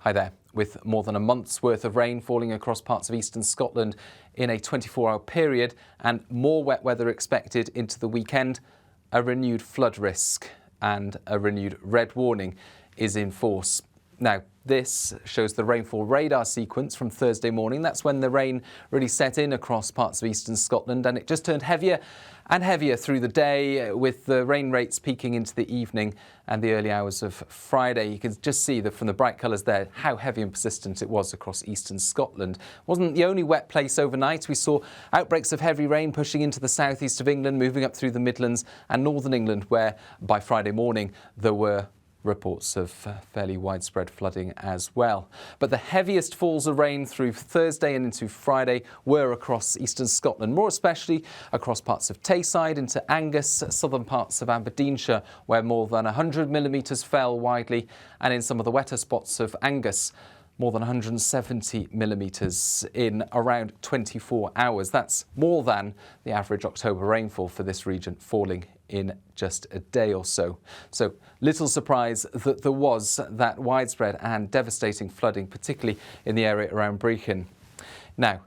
Hi there. With more than a month's worth of rain falling across parts of eastern Scotland in a 24-hour period and more wet weather expected into the weekend, a renewed flood risk and a renewed red warning is in force. Now, this shows the rainfall radar sequence from Thursday morning. That's when the rain really set in across parts of eastern Scotland, and it just turned heavier and heavier through the day, with the rain rates peaking into the evening and the early hours of Friday. You can just see that from the bright colours there how heavy and persistent it was across eastern Scotland. It wasn't the only wet place overnight. We saw outbreaks of heavy rain pushing into the southeast of England, moving up through the Midlands and northern England, where by Friday morning there were reports of fairly widespread flooding as well. But the heaviest falls of rain through Thursday and into Friday were across eastern Scotland, more especially across parts of Tayside into Angus, southern parts of Aberdeenshire, where more than 100 millimetres fell widely, and in some of the wetter spots of Angus, more than 170 millimetres in around 24 hours. That's more than the average October rainfall for this region, falling in just a day or so. So little surprise that there was that widespread and devastating flooding, particularly in the area around Brechin. Now,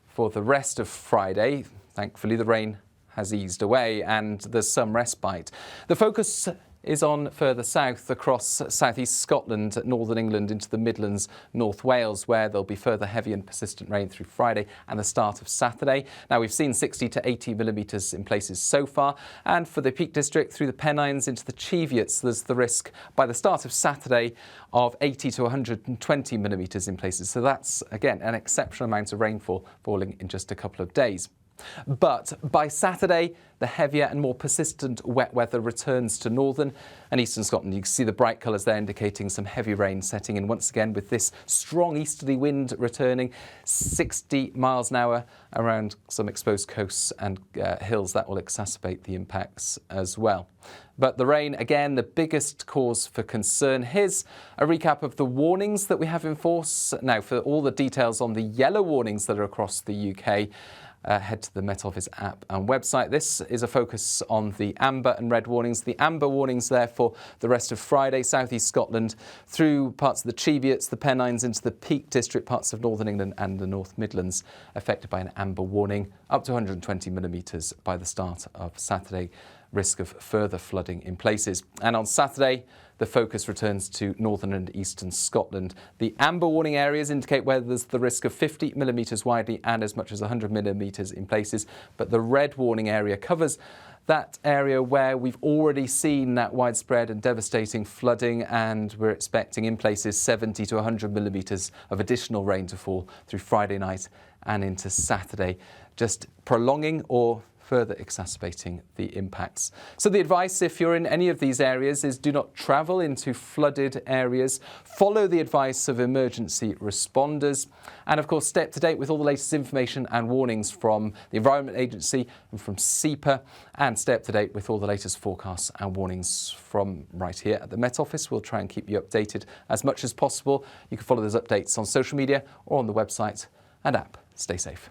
for the rest of Friday, thankfully the rain has eased away and there's some respite. The focus is on further south across southeast Scotland, northern England into the Midlands, North Wales, where there'll be further heavy and persistent rain through Friday and the start of Saturday. Now, we've seen 60 to 80 millimetres in places so far, and for the Peak District through the Pennines into the Cheviots, there's the risk by the start of Saturday of 80 to 120 millimetres in places. So that's, again, an exceptional amount of rainfall falling in just a couple of days. But by Saturday, the heavier and more persistent wet weather returns to northern and eastern Scotland. You can see the bright colours there indicating some heavy rain setting in once again, with this strong easterly wind returning 60 miles an hour around some exposed coasts and hills. That will exacerbate the impacts as well. But the rain, again, the biggest cause for concern. Here's a recap of the warnings that we have in force. Now, for all the details on the yellow warnings that are across the UK, head to the Met Office app and website. This is a focus on the amber and red warnings. The amber warnings there for the rest of Friday, southeast Scotland, through parts of the Cheviots, the Pennines into the Peak District, parts of northern England and the North Midlands, affected by an amber warning, up to 120 millimetres by the start of Saturday. Risk of further flooding in places. And on Saturday, the focus returns to northern and eastern Scotland. The amber warning areas indicate where there's the risk of 50 millimetres widely and as much as 100 millimetres in places. But the red warning area covers that area where we've already seen that widespread and devastating flooding, and we're expecting in places 70 to 100 millimetres of additional rain to fall through Friday night and into Saturday, just prolonging or further exacerbating the impacts. So the advice, if you're in any of these areas, is do not travel into flooded areas. Follow the advice of emergency responders. And of course, stay up to date with all the latest information and warnings from the Environment Agency and from SEPA. And stay up to date with all the latest forecasts and warnings from right here at the Met Office. We'll try and keep you updated as much as possible. You can follow those updates on social media or on the website and app. Stay safe.